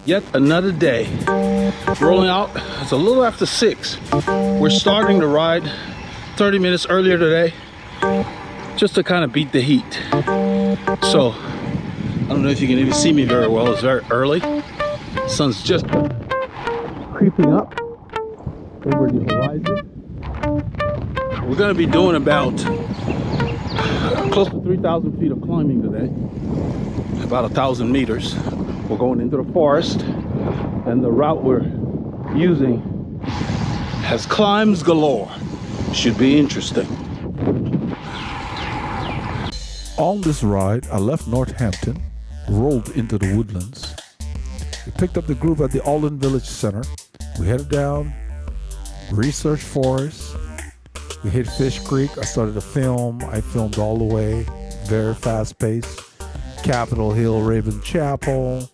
Yet another day. Rolling out, it's a little after 6. We're starting the ride 30 minutes earlier today, just to kind of beat the heat. So, I don't know if you can even see me very well, it's very early. Sun's just creeping up over the horizon. We're gonna be doing about close to 3,000 feet of climbing today, about 1,000 meters. We're going into the forest, and the route we're using has climbs galore. Should be interesting. On this ride, I left Northampton, rolled into the woodlands. We picked up the group at the Alden Village Center. We headed down, researched forests. We hit Fishcreek. I started to film. I filmed all the way, very fast paced. Capitol Hill, Raven Chapel,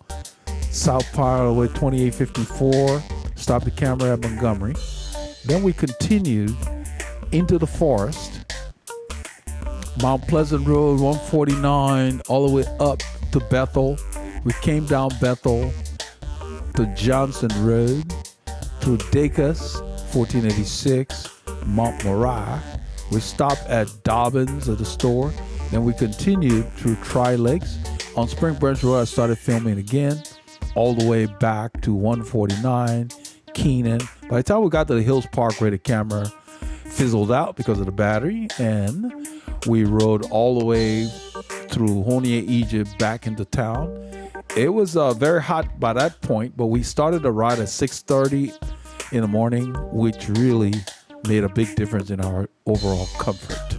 Southpine all the way 2854. Stopped the camera at Montgomery. Then we continued into the forest. Mount Pleasant Road, 149, all the way up to Bethel. We came down Bethel to Johnson Road, through Dacus, 1486, Mount Moriah. We stopped at Dobbins at the store. Then we continued through Tri-Lakes. On Springbranch Road, I started filming again, all the way back to 149, Keenan. By the time we got to the Hills Parkway, the camera fizzled out because of the battery, and we rode all the way through Honia, Egypt, back into town. It was very hot by that point, but we started the ride at 6:30 in the morning, which really made a big difference in our overall comfort.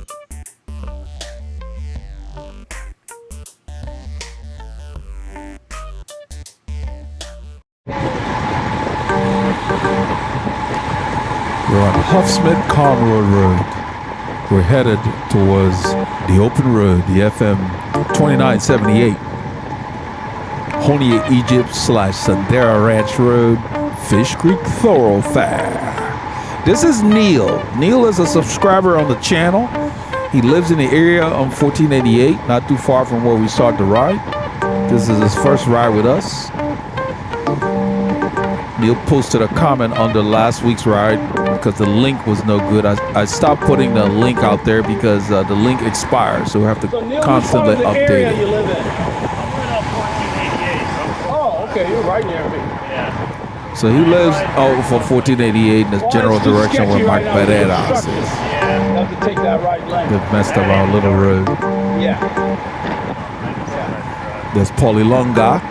We're on Huffsmith Conroy Road. We're headed towards the open road, the FM 2978. Honia, Egypt / Sandera Ranch Road, Fishcreek Thoroughfare. This is Neil. Neil is a subscriber on the channel. He lives in the area on 1488, not too far from where we started the ride. This is his first ride with us. Neil posted a comment under last week's ride because the link was no good. I stopped putting the link out there because the link expired, so we have to constantly update it. You live in? I'm right up 1488. Oh, okay, you're right near me. Yeah. So he lives for 1488 in the general direction where Mike Pereira is. Yeah, you have to take that right lane. They've messed up our little road. Yeah. There's Polilonga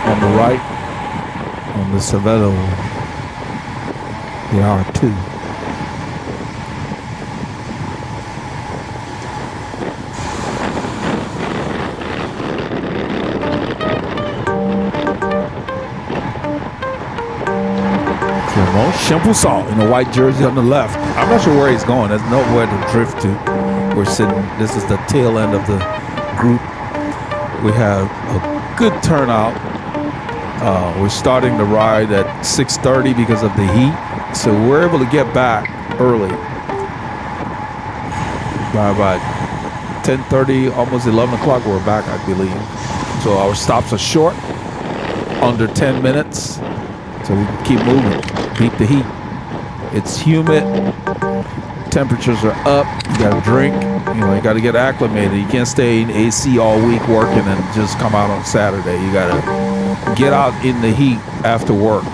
on the right, on the Cervelo, the R2. Champousson in a white jersey on the left. I'm not sure where he's going. There's nowhere to drift to. We're sitting, this is the tail end of the group. We have a good turnout. We're starting the ride at 6:30 because of the heat. So we're able to get back early. By about 10:30, almost 11 o'clock, we're back, I believe. So our stops are short, under 10 minutes. So we can keep moving, beat the heat. It's humid, temperatures are up, you gotta drink, you gotta get acclimated. You can't stay in AC all week working and just come out on Saturday. You gotta get out in the heat after work,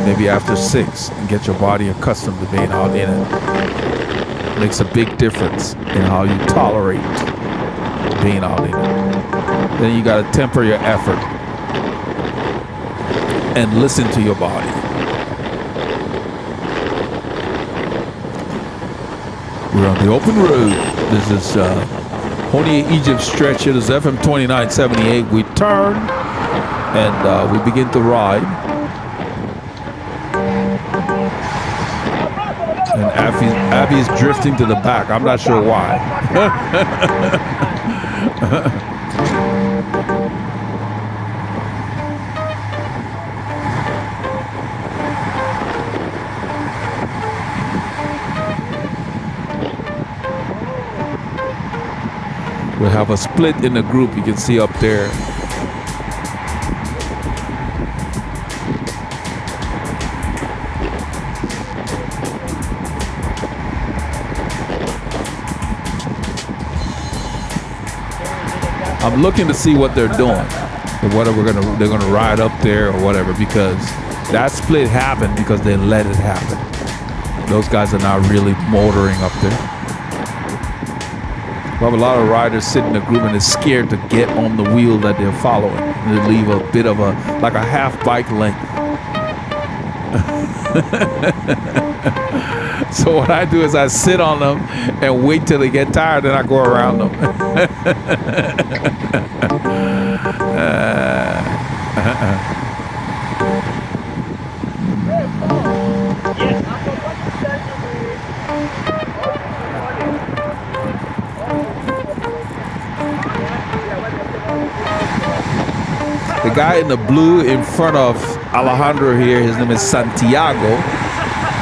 maybe after 6, and get your body accustomed to being out in it. It makes a big difference in how you tolerate being out in it. Then you gotta temper your effort and listen to your body. We're on the open road. This is Honia, Egypt stretch. It is FM 2978. We turn and we begin to ride. And Abby is drifting to the back. I'm not sure why. We have a split in the group, you can see up there. I'm looking to see what they're doing, and whether they're gonna ride up there or whatever, because that split happened because they let it happen. Those guys are not really motoring up there. We have a lot of riders sitting in the group and they're scared to get on the wheel that they're following. And they leave a bit of like a half bike length. So what I do is I sit on them and wait till they get tired, and I go around them. The guy in the blue in front of Alejandro here, his name is Santiago.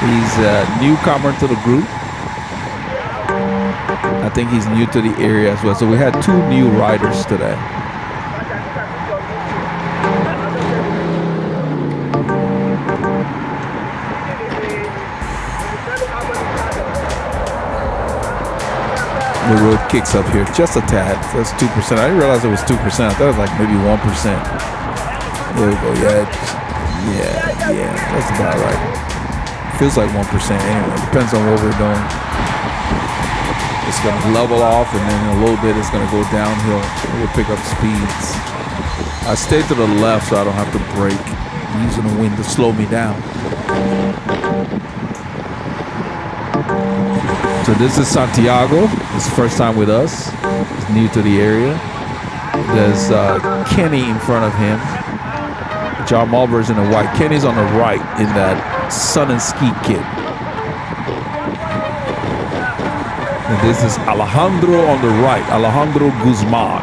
He's a newcomer to the group. I think he's new to the area as well. So we had 2 new riders today. The road kicks up here just a tad. That's 2%. I didn't realize it was 2%. I thought it was like maybe 1%. There we go. Yeah. That's about right. Feels like 1% anyway. Depends on what we're doing. It's going to level off, and then in a little bit it's going to go downhill. We'll pick up speeds. I stay to the left so I don't have to brake. I'm using the wind to slow me down. So this is Santiago. It's the first time with us. He's new to the area. There's Kenny in front of him. John Mulber's in the white. Kenny's on the right in that sun and ski kit. And this is Alejandro on the right. Alejandro Guzman.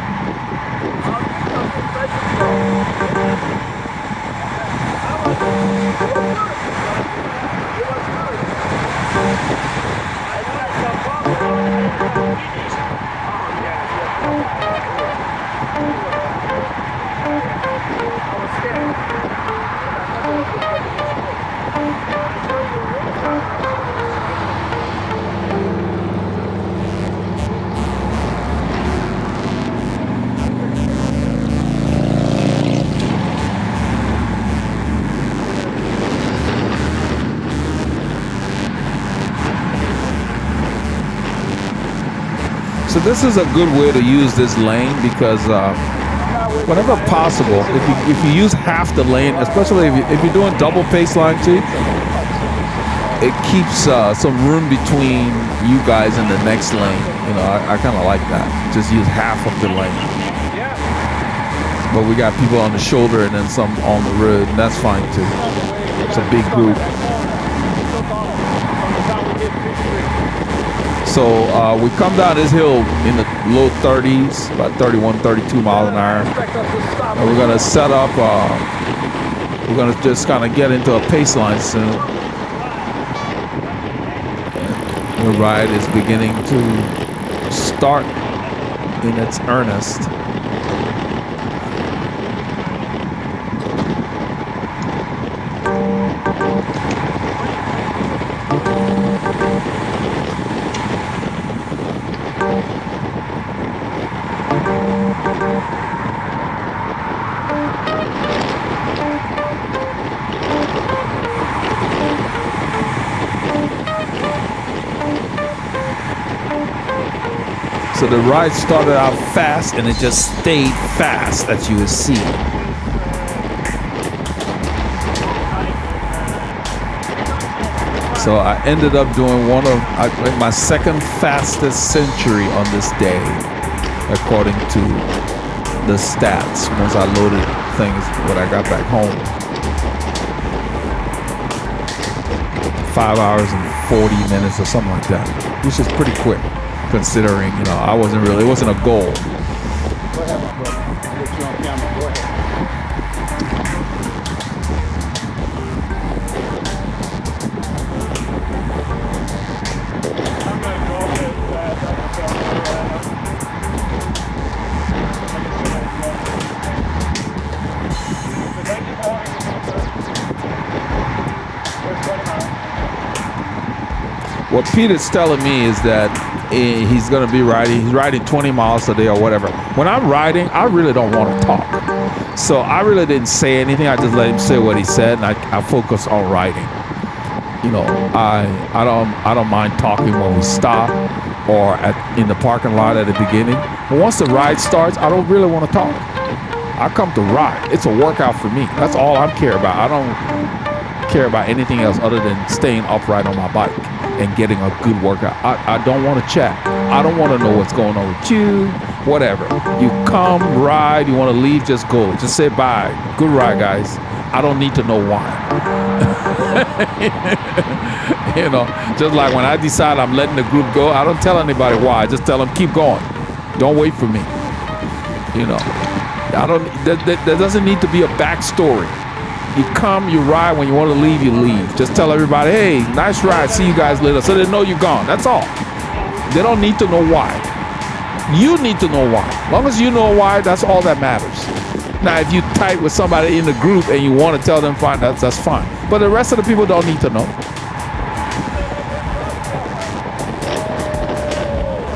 So this is a good way to use this lane because whenever possible, if you use half the lane, especially if you're doing double pace line too, it keeps some room between you guys and the next lane. You know, I kind of like that. Just use half of the lane. But we got people on the shoulder and then some on the road, and that's fine too. It's a big group. So we come down this hill in the low 30s, about 31, 32 miles an hour. And we're going to set up, we're going to just kind of get into a pace line soon. The ride is beginning to start in its earnest. So the ride started out fast and it just stayed fast, as you will see. So I ended up doing my second fastest century on this day, according to the stats, once I loaded things when I got back home. 5 hours and 40 minutes or something like that, which is pretty quick. Considering, you know, it wasn't a goal. Go ahead, my brother. I'll get you on camera. Go ahead. what Pete is telling me is that he's going to be riding. He's riding 20 miles a day or whatever. When I'm riding, I really don't want to talk. So I really didn't say anything. I just let him say what he said, and I focus on riding. You know, I don't mind talking when we stop or in the parking lot at the beginning. But once the ride starts, I don't really want to talk. I come to ride. It's a workout for me. That's all I care about. I don't care about anything else other than staying upright on my bike and getting a good workout. I don't want to chat. I don't want to know what's going on with you, whatever. You come, ride, you want to leave, just go. Just say bye. Good ride, guys. I don't need to know why. You know, just like when I decide I'm letting the group go, I don't tell anybody why. I just tell them, keep going. Don't wait for me. You know, there doesn't need to be a backstory. You come, you ride. When you want to leave, you leave. Just tell everybody, hey, nice ride. See you guys later. So they know you're gone. That's all. They don't need to know why. You need to know why. As long as you know why, that's all that matters. Now, if you tight with somebody in the group and you want to tell them, fine, that's fine. But the rest of the people don't need to know.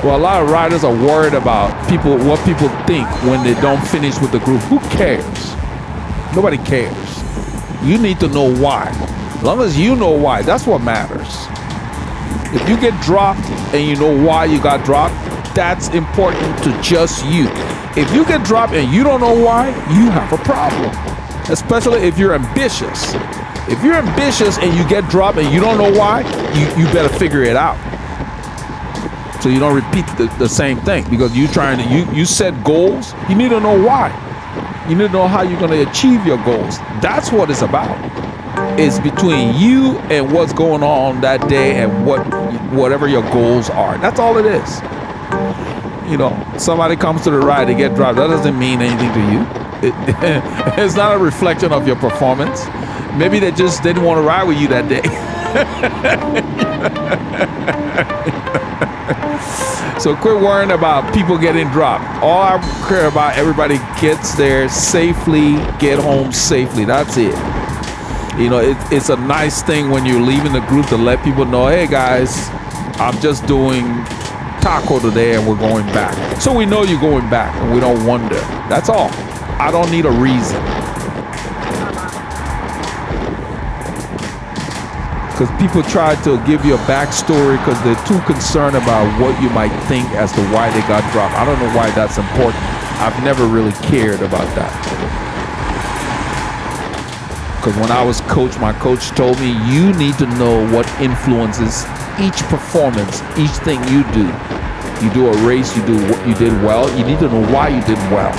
Well, a lot of riders are worried about what people think when they don't finish with the group. Who cares? Nobody cares. You need to know why. As long as you know why, that's what matters. If you get dropped and you know why you got dropped, that's important to just you. If you get dropped and you don't know why, you have a problem. Especially if you're ambitious. If you're ambitious and you get dropped and you don't know why, you better figure it out. So you don't repeat the same thing, because you set goals. You need to know why. You need to know how you're going to achieve your goals. That's what it's about. It's between you and what's going on that day and whatever your goals are. That's all it is. You know, somebody comes to the ride, they get dropped. That doesn't mean anything to you. It's not a reflection of your performance. Maybe they just didn't want to ride with you that day. So quit worrying about people getting dropped. All I care about, everybody gets there safely, get home safely. That's it. You know, it's a nice thing when you're leaving the group to let people know, hey guys, I'm just doing taco today and we're going back. So we know you're going back and we don't wonder. That's all. I don't need a reason. Because people try to give you a backstory because they're too concerned about what you might think as to why they got dropped. I don't know why that's important. I've never really cared about that. Because when I was coach, my coach told me, you need to know what influences each performance, each thing you do. You do a race, you did well. You need to know why you did well,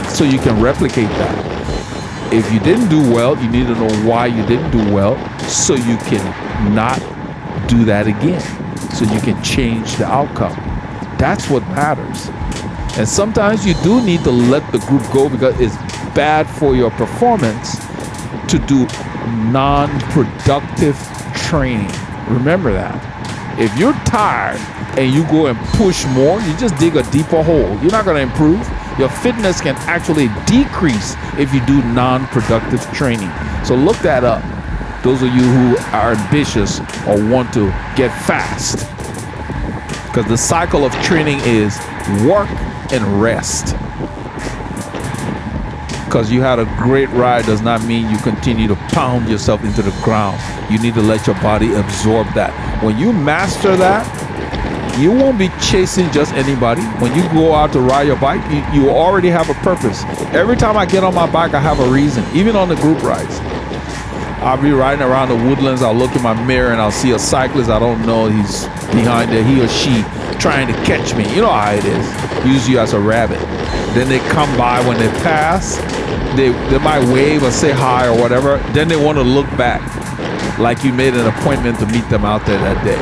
so you can replicate that. If you didn't do well, you need to know why you didn't do well, so you can not do that again, so you can change the outcome. That's what matters. And sometimes you do need to let the group go because it's bad for your performance to do non-productive training. Remember that. If you're tired and you go and push more, you just dig a deeper hole. You're not going to improve. Your fitness can actually decrease if you do non-productive training. So look that up. Those of you who are ambitious or want to get fast. Because the cycle of training is work and rest. Because you had a great ride does not mean you continue to pound yourself into the ground. You need to let your body absorb that. When you master that, you won't be chasing just anybody. When you go out to ride your bike, you already have a purpose. Every time I get on my bike, I have a reason, even on the group rides. I'll be riding around the woodlands. I'll look in my mirror and I'll see a cyclist I don't know. He's behind there, he or she trying to catch me. You know how it is. Use you as a rabbit. Then they come by. When they pass, they might wave or say hi or whatever. Then they want to look back like you made an appointment to meet them out there that day.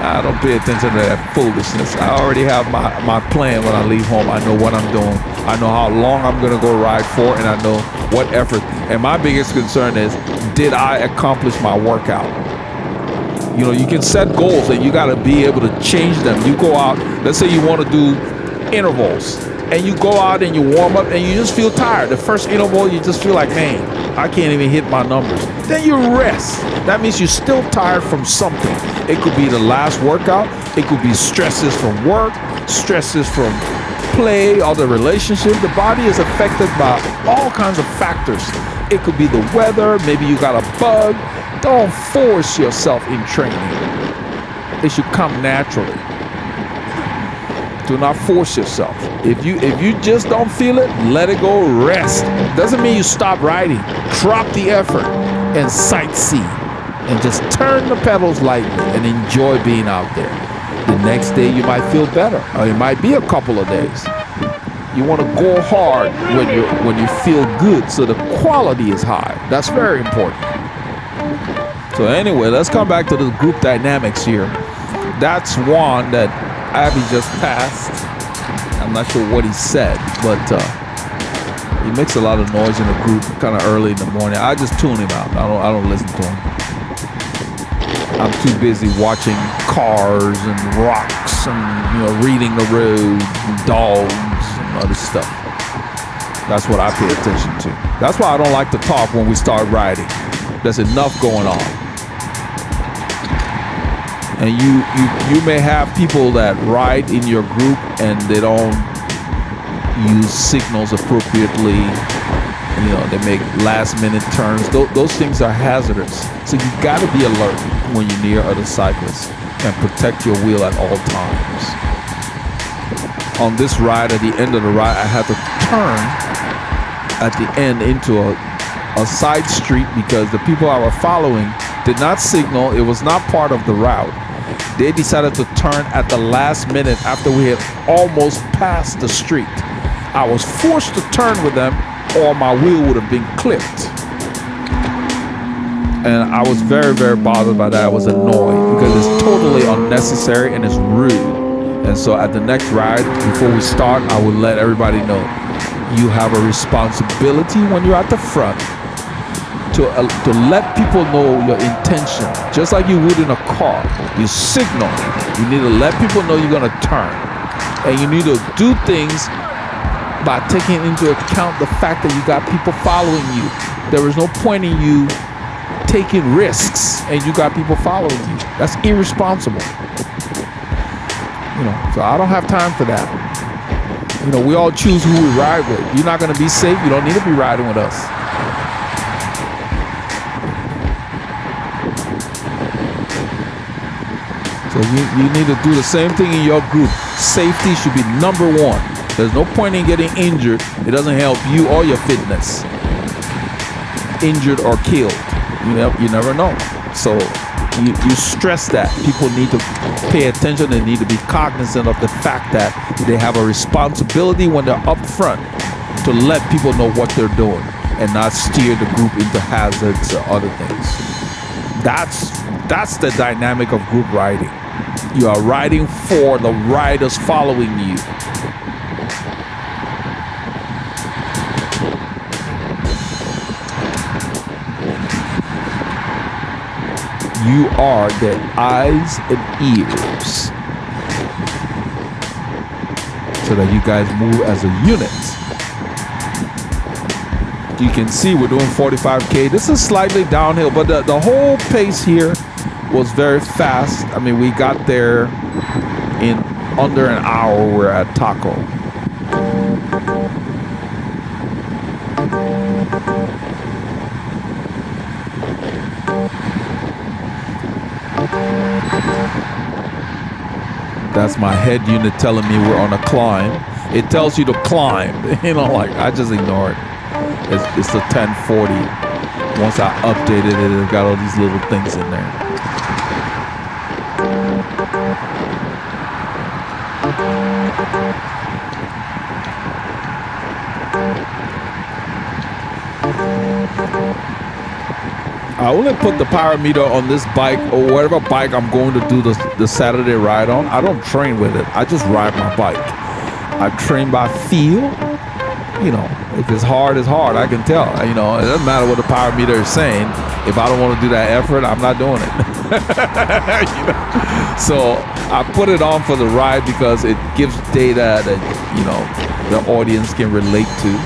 I don't pay attention to that foolishness. I already have my plan when I leave home. I know what I'm doing. I know how long I'm going to go ride for, and I know what effort. And my biggest concern is, did I accomplish my workout? You know, you can set goals and you got to be able to change them. You go out, let's say you want to do intervals, and you go out and you warm up and you just feel tired. The first interval, you just feel like, man, I can't even hit my numbers. Then you rest. That means you're still tired from something. It could be the last workout. It could be stresses from work, stresses from play, or the relationship. The body is affected by all kinds of factors. It could be the weather. Maybe you got a bug. Don't force yourself in training. It should come naturally. Do not force yourself. If you just don't feel it, let it go. Rest. Doesn't mean you stop riding. Drop the effort and sightsee, and just turn the pedals lightly and enjoy being out there. The next day you might feel better, or it might be a couple of days. You want to go hard when you feel good, so the quality is high. That's very important. So anyway, let's come back to the group dynamics here. That's one that Abby just passed. I'm not sure what he said, but he makes a lot of noise in the group kind of early in the morning. I just tune him out. I don't listen to him. I'm too busy watching cars and rocks and reading the road and dogs and other stuff. That's what I pay attention to. That's why I don't like to talk when we start riding. There's enough going on. And you may have people that ride in your group and they don't use signals appropriately. They make last minute turns. Those things are hazardous. So you got to be alert when you're near other cyclists and protect your wheel at all times. On this ride, at the end of the ride, I had to turn at the end into a side street because the people I was following did not signal. It was not part of the route. They decided to turn at the last minute after we had almost passed the street. I was forced to turn with them, or my wheel would have been clipped. And I was very, very bothered by that. I was annoyed because it's totally unnecessary and it's rude. And so at the next ride, before we start, I would let everybody know you have a responsibility when you're at the front to let people know your intention, just like you would in a car. You signal. You need to let people know you're going to turn, and you need to do things by taking into account the fact that you got people following you. There is no point in you taking risks and you got people following you. That's irresponsible. So I don't have time for that. We all choose who we ride with. You're not going to be safe. You don't need to be riding with us. So you need to do the same thing in your group. Safety should be number one. There's no point in getting injured. It doesn't help you or your fitness. Injured or killed. You never know. So you stress that. People need to pay attention. They need to be cognizant of the fact that they have a responsibility when they're up front to let people know what they're doing and not steer the group into hazards or other things. That's the dynamic of group riding. You are riding for the riders following you. You are their eyes and ears, so that you guys move as a unit. You can see we're doing 45K. This is slightly downhill, but the whole pace here was very fast. I mean, we got there in under an hour. We're at Taco. That's my head unit telling me we're on a climb. It tells you to climb. I just ignore it. It's the 1040. Once I updated it, it got all these little things in there. I only put the power meter on this bike or whatever bike I'm going to do the Saturday ride on. I don't train with it. I just ride my bike. I train by feel. If it's hard, it's hard. I can tell. It doesn't matter what the power meter is saying. If I don't want to do that effort, I'm not doing it. So I put it on for the ride because it gives data that, the audience can relate to.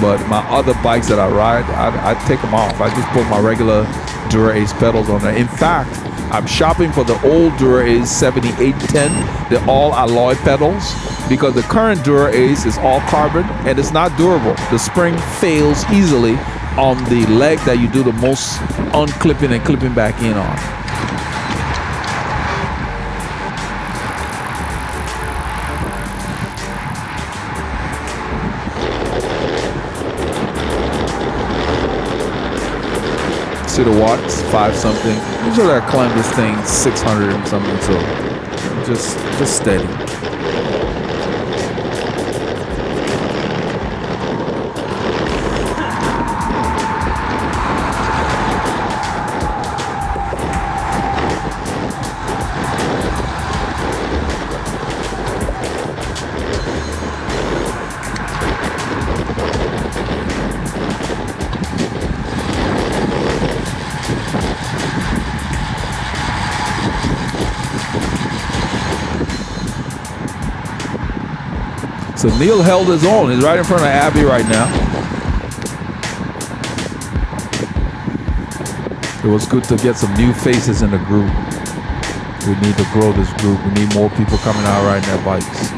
But my other bikes that I ride, I take them off. I just put my regular Dura Ace pedals on there. In fact, I'm shopping for the old Dura Ace 7810, the all alloy pedals, because the current Dura Ace is all carbon and it's not durable. The spring fails easily on the leg that you do the most unclipping and clipping back in on. See the watts, 5 something. Usually I climb this thing 600 and something, so just steady. So Neil held his own. He's right in front of Abby right now. It was good to get some new faces in the group. We need to grow this group. We need more people coming out riding their bikes.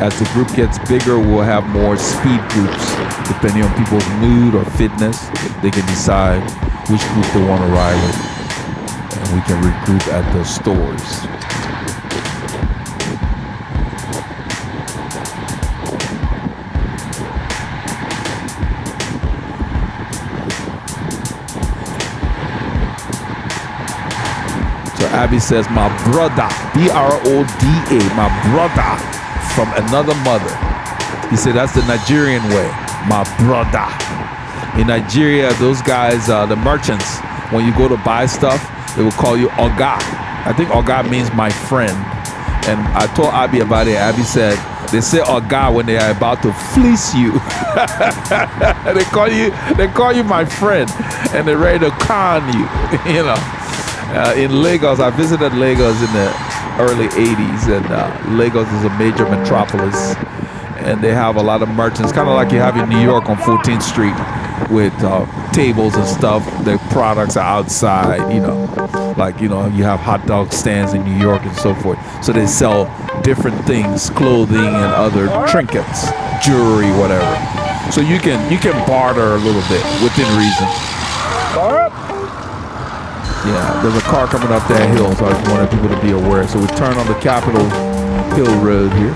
As the group gets bigger, we'll have more speed groups. Depending on people's mood or fitness, they can decide which group they want to ride with. And we can regroup at the stores. Abby says, my brother, B-R-O-D-A, my brother from another mother. He said, that's the Nigerian way, my brother. In Nigeria, those guys, the merchants, when you go to buy stuff, they will call you Oga. I think Oga means my friend. And I told Abby about it. Abby said, they say Oga when they are about to fleece you. they call you my friend, and they're ready to con you, you know. In Lagos, I visited Lagos in the early 80s, and Lagos is a major metropolis, and they have a lot of merchants, kind of like you have in New York on 14th Street with tables and stuff. Their products are outside, you know, like, you know, you have hot dog stands in New York and so forth. So they sell different things, clothing and other trinkets, jewelry, whatever. So you can barter a little bit within reason. Yeah, there's a car coming up that hill, so I just wanted people to be aware. So we turn on the Capitol Hill Road here.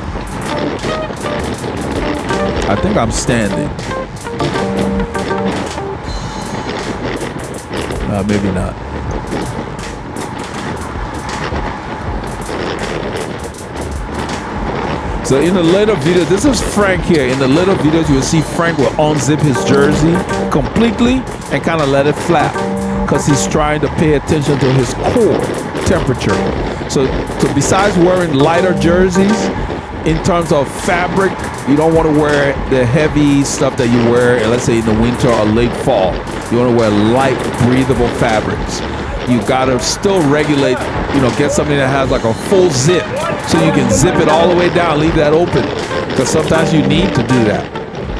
I think I'm standing. Maybe not. So in the later video, this is Frank here. In the later videos, you'll see Frank will unzip his jersey completely and kind of let it flap, because he's trying to pay attention to his core temperature. So besides wearing lighter jerseys, in terms of fabric, you don't want to wear the heavy stuff that you wear, let's say in the winter or late fall. You want to wear light, breathable fabrics. You got to still regulate, you know, get something that has like a full zip, so you can zip it all the way down, leave that open, because sometimes you need to do that.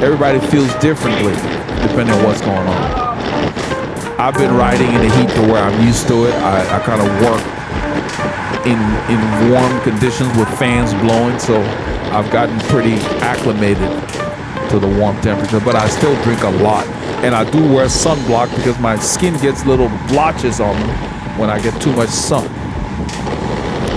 Everybody feels differently depending on what's going on. I've been riding in the heat to where I'm used to it. I kind of work in warm conditions with fans blowing, so I've gotten pretty acclimated to the warm temperature, but I still drink a lot. And I do wear sunblock because my skin gets little blotches on me when I get too much sun.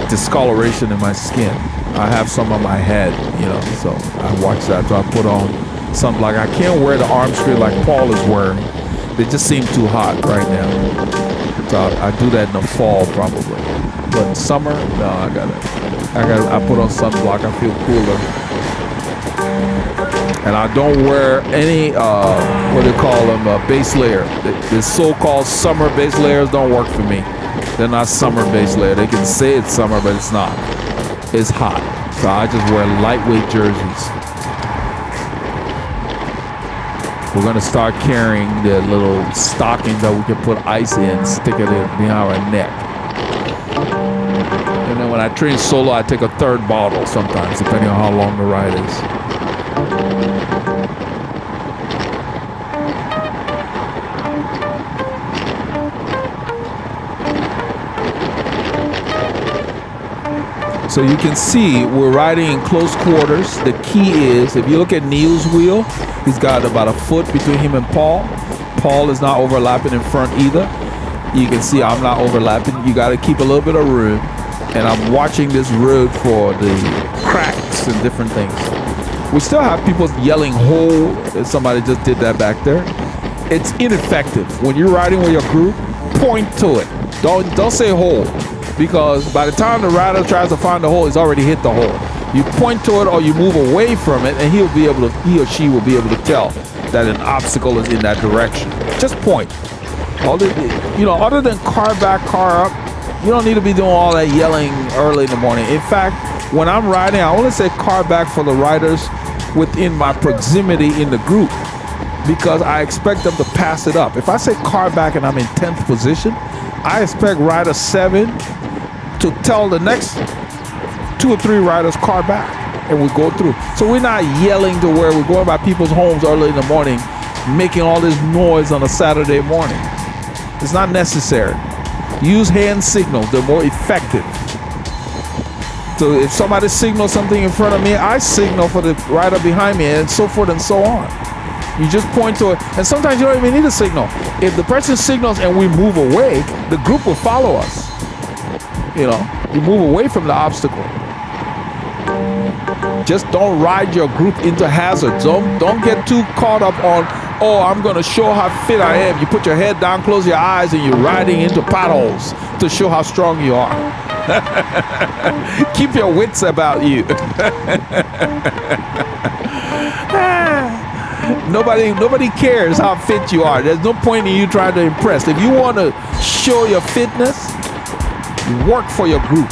Discoloration in my skin. I have some on my head, you know, so I watch that. So I put on sunblock. I can't wear the arm straight like Paul is wearing. They just seem too hot right now. So I do that in the fall probably. But summer, no, I put on sunblock. I feel cooler. And I don't wear any, what do they call them, base layer. The so-called summer base layers don't work for me. They're not summer base layer. They can say it's summer, but it's not. It's hot. So I just wear lightweight jerseys. We're gonna start carrying the little stockings that we can put ice in, stick it in behind our neck. And then when I train solo, I take a third bottle sometimes, depending on how long the ride is. So you can see we're riding in close quarters. The key is, if you look at Neil's wheel, he's got about a foot between him and Paul. Paul is not overlapping in front either. You can see I'm not overlapping. You got to keep a little bit of room. And I'm watching this road for the cracks and different things. We still have people yelling "hole." Somebody just did that back there. It's ineffective. When you're riding with your group, point to it. Don't say "hole," because by the time the rider tries to find the hole, he's already hit the hole. You point to it or you move away from it, and he or she will be able to tell that an obstacle is in that direction. Just point. Other than car back, car up, you don't need to be doing all that yelling early in the morning. In fact, when I'm riding, I only say car back for the riders within my proximity in the group, because I expect them to pass it up. If I say car back and I'm in 10th position, I expect rider 7 to tell the next 2 or 3 riders car back, and we go through. So we're not yelling to where we're going by people's homes early in the morning, making all this noise on a Saturday morning. It's not necessary. Use hand signals, they're more effective. So if somebody signals something in front of me, I signal for the rider behind me, and so forth and so on. You just point to it, and sometimes you don't even need a signal. If the person signals and we move away, the group will follow us. You move away from the obstacle. Just don't ride your group into hazards. Don't get too caught up on, oh, I'm going to show how fit I am. You put your head down, close your eyes, and you're riding into potholes to show how strong you are. Keep your wits about you. Nobody cares how fit you are. There's no point in you trying to impress. If you want to show your fitness, work for your group.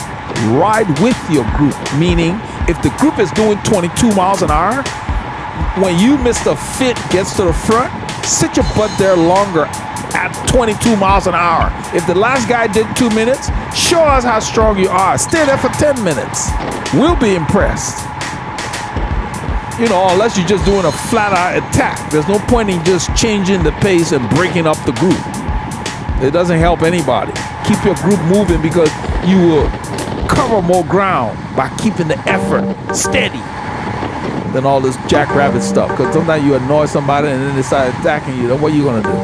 Ride with your group. Meaning, if the group is doing 22 miles an hour, when you, Mr. Fit, gets to the front, sit your butt there longer at 22 miles an hour. If the last guy did 2 minutes, show us how strong you are. Stay there for 10 minutes. We'll be impressed. Unless you're just doing a flat-out attack. There's no point in just changing the pace and breaking up the group. It doesn't help anybody. Keep your group moving, because you will cover more ground by keeping the effort steady than all this jackrabbit stuff. Because sometimes you annoy somebody and then they start attacking you. Then what are you going to do?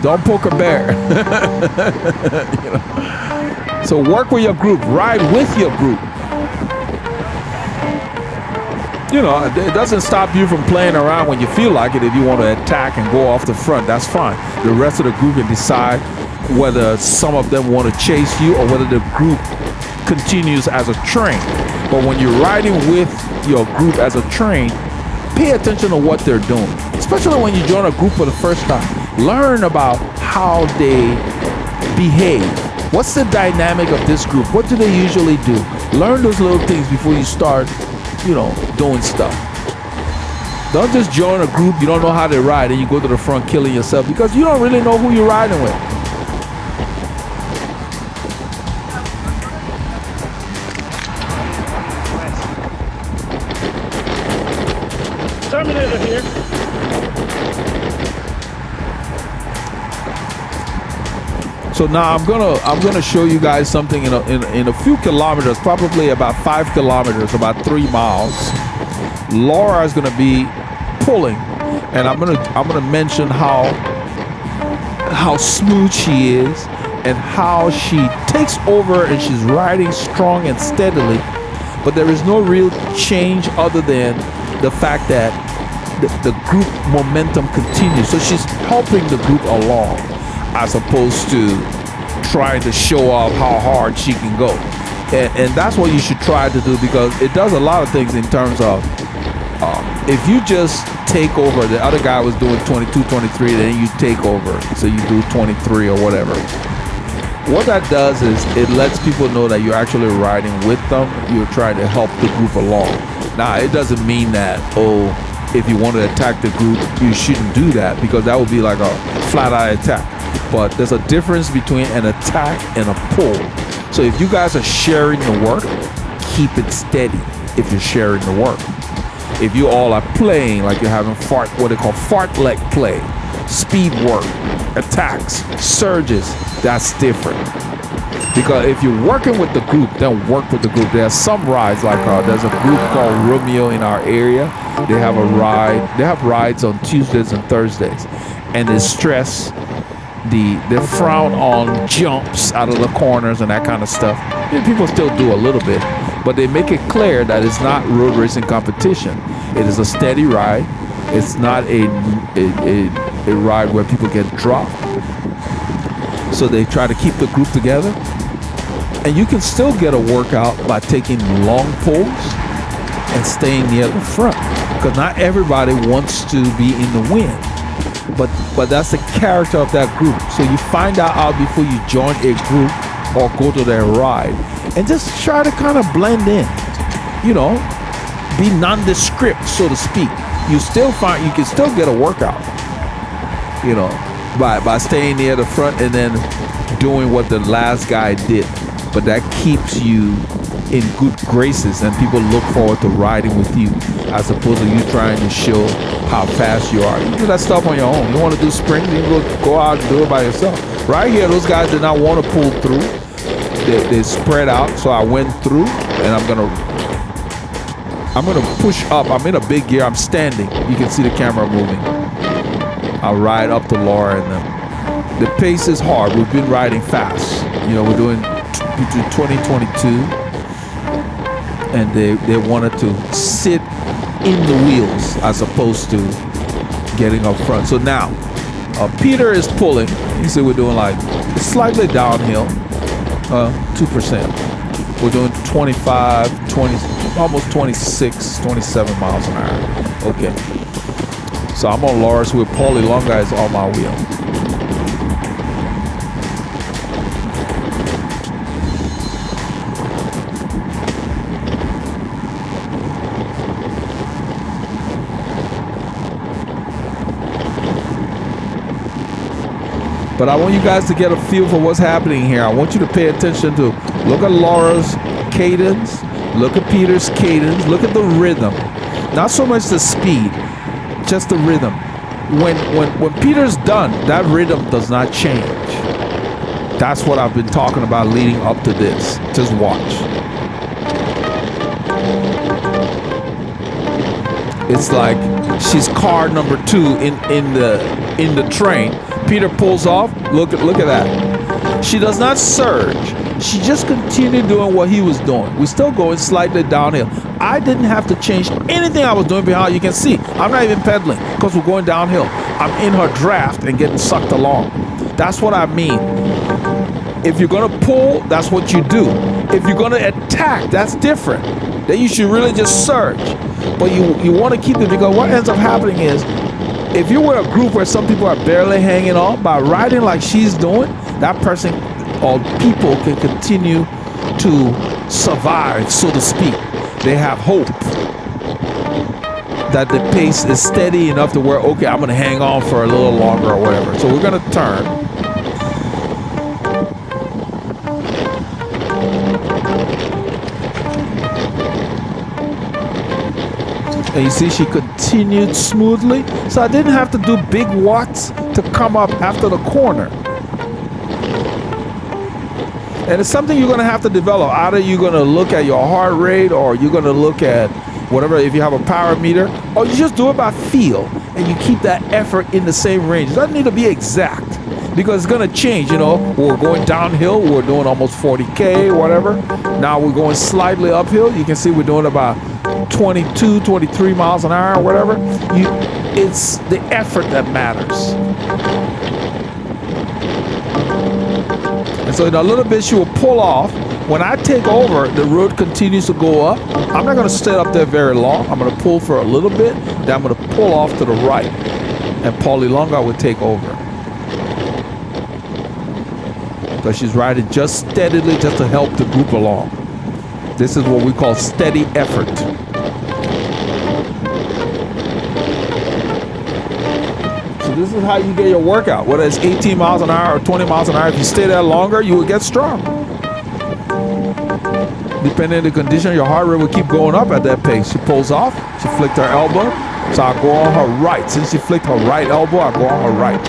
Don't poke a bear. So work with your group. Ride with your group. It doesn't stop you from playing around when you feel like it. If you want to attack and go off the front, that's fine. The rest of the group can decide whether some of them want to chase you or whether the group continues as a train. But when you're riding with your group as a train, pay attention to what they're doing. Especially when you join a group for the first time. Learn about how they behave. What's the dynamic of this group? What do they usually do? Learn those little things before you start doing stuff. Don't just join a group you don't know how they ride and you go to the front killing yourself, because you don't really know who you're riding with. Terminator here. So now I'm gonna show you guys something in a few kilometers, probably about 5 kilometers, about 3 miles. Laura is gonna be pulling, and I'm gonna mention how smooth she is and how she takes over and she's riding strong and steadily. But there is no real change other than the fact that the group momentum continues. So she's helping the group along, as opposed to trying to show off how hard she can go. And that's what you should try to do, because it does a lot of things in terms of if you just take over, the other guy was doing 22, 23, then you take over, so you do 23 or whatever. What that does is it lets people know that you're actually riding with them. You're trying to help the group along. Now, it doesn't mean that, if you want to attack the group, you shouldn't do that, because that would be like a flat-out attack. But there's a difference between an attack and a pull. So if you guys are sharing the work, keep it steady if you're sharing the work. If you all are playing like you're having what they call fartlek play, speed work, attacks, surges, that's different. Because if you're working with the group, then work with the group. There are some rides like there's a group called Romeo in our area. They have a ride. They have rides on Tuesdays and Thursdays, and they stress they frown on jumps out of the corners and that kind of stuff. And people still do a little bit, but they make it clear that it's not road racing competition. It is a steady ride. It's not a ride where people get dropped. So they try to keep the group together. And you can still get a workout by taking long pulls and staying near the front. Because not everybody wants to be in the wind. But that's the character of that group. So you find that out before you join a group or go to their ride. And just try to kind of blend in. You know, be nondescript, so to speak. You can still get a workout. You know, by staying near the front and then doing what the last guy did. But that keeps you in good graces and people look forward to riding with you as opposed to you trying to show how fast you are. You do that stuff on your own. You want to do sprints, you can go out and do it by yourself. Right here, those guys did not want to pull through. They spread out, so I went through and I'm gonna push up. I'm in a big gear, I'm standing. You can see the camera moving. I'll ride up to Laura and them. The pace is hard. We've been riding fast. You know, we're doing between 2022 and they wanted to sit in the wheels as opposed to getting up front. So now Peter is pulling. You see we're doing like slightly downhill, 2%. We're doing 25, 20, almost 26, 27 miles an hour. Okay. So I'm on Laura's wheel. Paulie Longa is on my wheel. But I want you guys to get a feel for what's happening here. I want you to pay attention to, look at Laura's cadence, look at Peter's cadence, look at the rhythm. Not so much the speed, just the rhythm. When Peter's done, that rhythm does not change. That's what I've been talking about leading up to this. Just watch. It's like she's car number 2 in the train. Peter pulls off. Look at that. She does not surge. She just continued doing what he was doing. We're still going slightly downhill. I didn't have to change anything I was doing behind. You can see I'm not even pedaling because we're going downhill. I'm in her draft and getting sucked along. That's what I mean. If you're gonna pull, that's what you do. If you're gonna attack, that's different. Then you should really just surge. But you want to keep it, because what ends up happening is, if you're with a group where some people are barely hanging on, by riding like she's doing, that person or people can continue to survive, so to speak. They have hope that the pace is steady enough to where, okay, I'm going to hang on for a little longer or whatever. So we're going to turn. And you see she continued smoothly. So I didn't have to do big watts to come up after the corner. And it's something you're going to have to develop. Either you're going to look at your heart rate, or you're going to look at whatever, if you have a power meter, or you just do it by feel and you keep that effort in the same range. It doesn't need to be exact, because it's going to change. You know, we're going downhill, we're doing almost 40K, whatever. Now we're going slightly uphill. You can see we're doing about 22, 23 miles an hour, or whatever. It's the effort that matters. And so in a little bit she will pull off. When I take over, the road continues to go up. I'm not going to stay up there very long. I'm going to pull for a little bit, then I'm going to pull off to the right, and Paulie Longa will take over. Because she's riding just steadily, just to help the group along. This is what we call steady effort. So this is how you get your workout. Whether it's 18 miles an hour or 20 miles an hour, if you stay there longer, you will get strong. Depending on the condition, your heart rate will keep going up at that pace. She pulls off. She flicked her elbow. So I go on her right. Since she flicked her right elbow, I go on her right.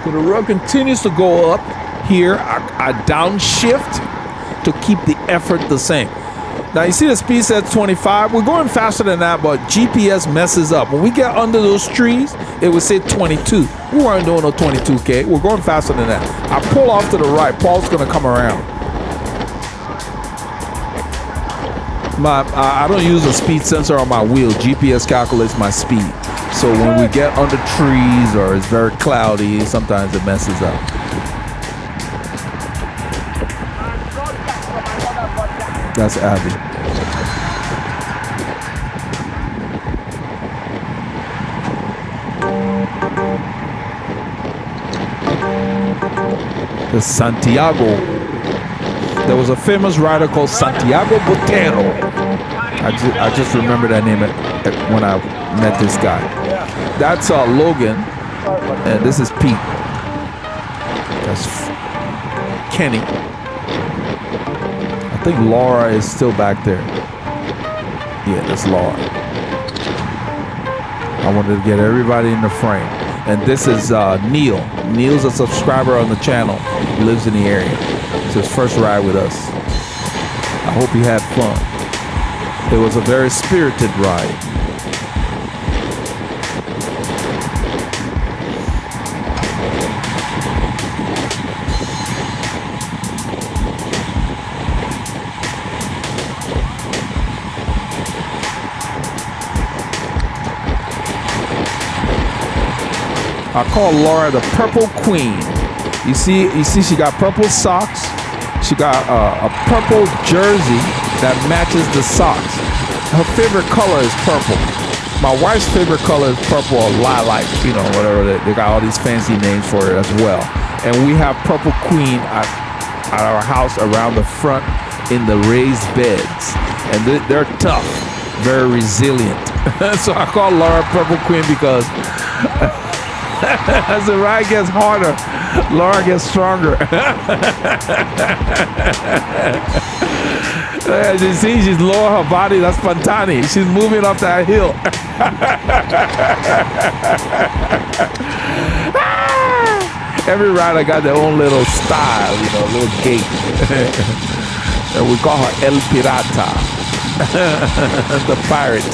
So the road continues to go up here. I downshift to keep the effort the same. Now you see the speed set 25. We're going faster than that, but GPS messes up. When we get under those trees, it would say 22. We weren't doing no 22K. We're going faster than that. I pull off to the right. Paul's gonna come around. I don't use a speed sensor on my wheel. GPS calculates my speed. So when we get under trees or it's very cloudy, sometimes it messes up. That's Abby. The Santiago. There was a famous rider called Santiago Botero. I just remember that name when I met this guy. That's Logan, and this is Pete. That's Kenny. I think Laura is still back there. Yeah, that's Laura. I wanted to get everybody in the frame. And this is Neil. Neil's a subscriber on the channel. He lives in the area. It's his first ride with us. I hope he had fun. It was a very spirited ride. I call Laura the Purple Queen. You see, she got purple socks. She got a purple jersey that matches the socks. Her favorite color is purple. My wife's favorite color is purple or lilac, you know, whatever. They got all these fancy names for it as well. And we have Purple Queen at our house around the front in the raised beds. And they're tough, very resilient. So I call Laura Purple Queen because as the ride gets harder, Laura gets stronger. As you see, she's lowering her body. That's Pantani. She's moving up that hill. Every rider got their own little style, you know, little gait. And we call her El Pirata, the pirate.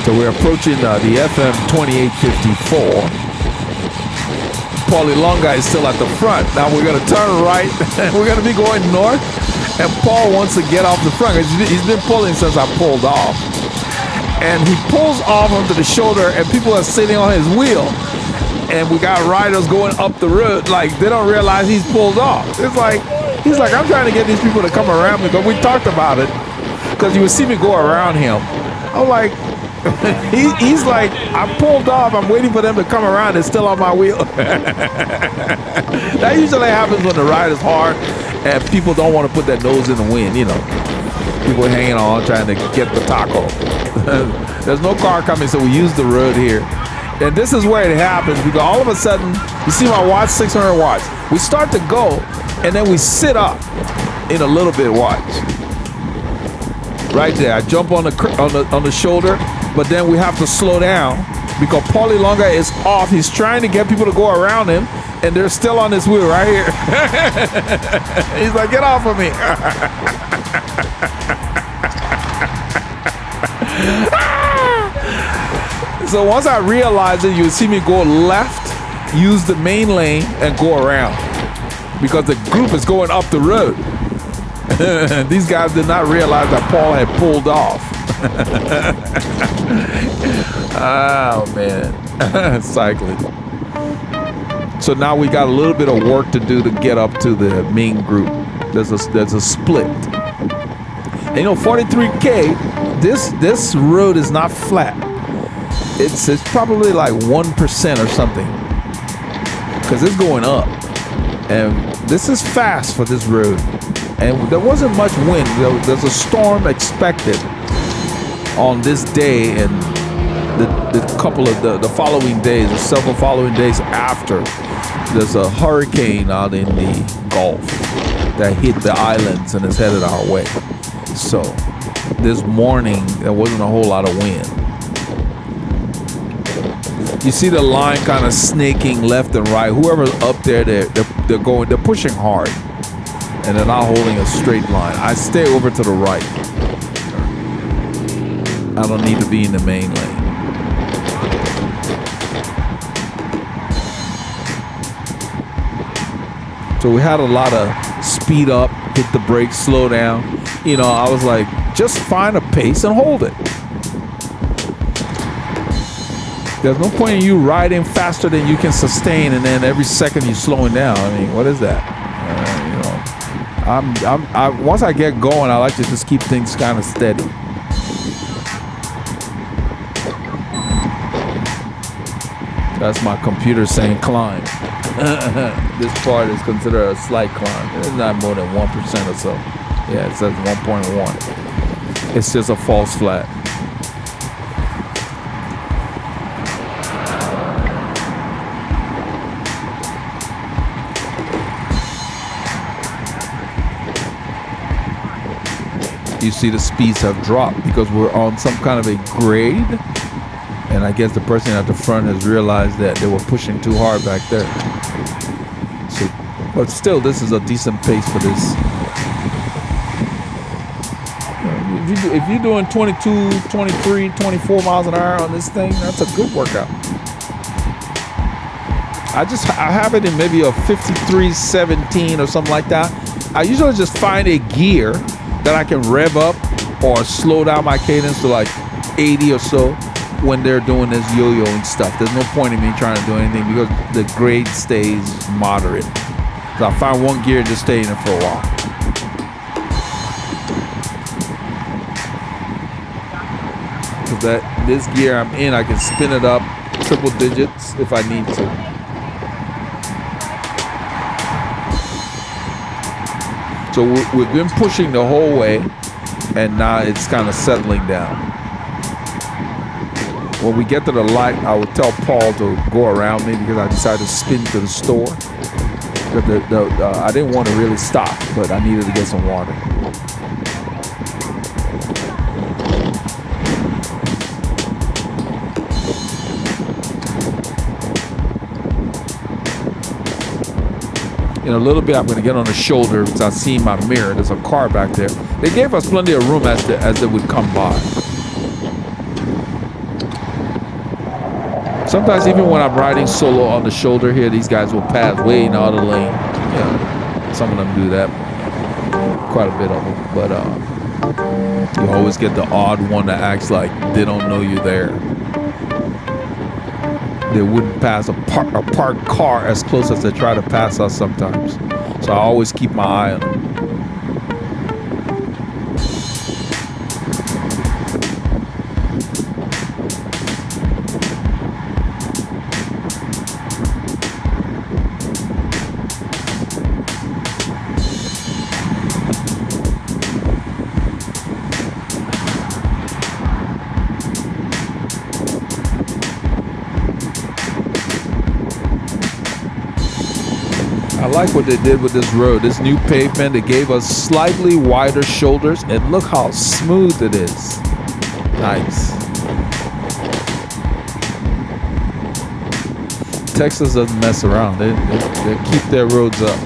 So we're approaching the FM 2854. Paulie Longa is still at the front. Now we're going to turn right. We're going to be going north. And Paul wants to get off the front. He's been pulling since I pulled off. And he pulls off onto the shoulder and people are sitting on his wheel. And we got riders going up the road. Like, they don't realize he's pulled off. It's like, he's like, I'm trying to get these people to come around me. Because we talked about it. Because you would see me go around him. I'm like, he's like, I pulled off. I'm waiting for them to come around. It's still on my wheel. That usually happens when the ride is hard and people don't want to put their nose in the wind, you know. People hanging on trying to get the taco. There's no car coming, so we use the road here. And this is where it happens because all of a sudden, you see my watch, 600 watts. We start to go and then we sit up in a little bit, watch. Right there, I jump on the shoulder, but then we have to slow down because Paulie Longa is off. He's trying to get people to go around him, and they're still on his wheel right here. He's like, get off of me. So once I realize it, you'll see me go left, use the main lane, and go around because the group is going up the road. These guys did not realize that Paul had pulled off. Oh man. Cycling. So now we got a little bit of work to do to get up to the main group. There's a split. And you know, 43K, this road is not flat. it's probably like 1% or something, because it's going up, and this is fast for this road. And there wasn't much wind. There's a storm expected on this day and the couple of the following days, or several following days after. There's a hurricane out in the Gulf that hit the islands and is headed our way. So this morning there wasn't a whole lot of wind. You see the line kind of snaking left and right. Whoever's up there, they're pushing hard, and they're not holding a straight line. I stay over to the right. I don't need to be in the main lane. So we had a lot of speed up, hit the brakes, slow down. You know, I was like, just find a pace and hold it. There's no point in you riding faster than you can sustain, and then every second you're slowing down. I mean, what is that? Once I get going, I like to just keep things kind of steady. That's my computer saying climb. This part is considered a slight climb. It's not more than 1% or so. Yeah, it says 1.1. It's just a false flat. You see the speeds have dropped because we're on some kind of a grade. And I guess the person at the front has realized that they were pushing too hard back there. So, but still, this is a decent pace for this. If you're doing 22, 23, 24 miles an hour on this thing, that's a good workout. I have it in maybe a 53-17 or something like that. I usually just find a gear that I can rev up or slow down my cadence to like 80 or so when they're doing this yo-yoing stuff. There's no point in me trying to do anything because the grade stays moderate. So I find one gear and just stay in it for a while. So this gear I'm in, I can spin it up triple digits if I need to. So we've been pushing the whole way, and now it's kind of settling down. When we get to the light, I would tell Paul to go around me because I decided to spin to the store. I didn't want to really stop, but I needed to get some water. In a little bit, I'm going to get on the shoulder because I see my mirror. There's a car back there. They gave us plenty of room as they would come by. Sometimes even when I'm riding solo on the shoulder here, these guys will pass way in the other lane. Yeah, some of them do that. Quite a bit of them. But you always get the odd one that acts like they don't know you're there. They wouldn't pass a parked car as close as they try to pass us sometimes. So I always keep my eye on them. I like what they did with this road. This new pavement, it gave us slightly wider shoulders, and look how smooth it is. Nice. Texas doesn't mess around. They keep their roads up.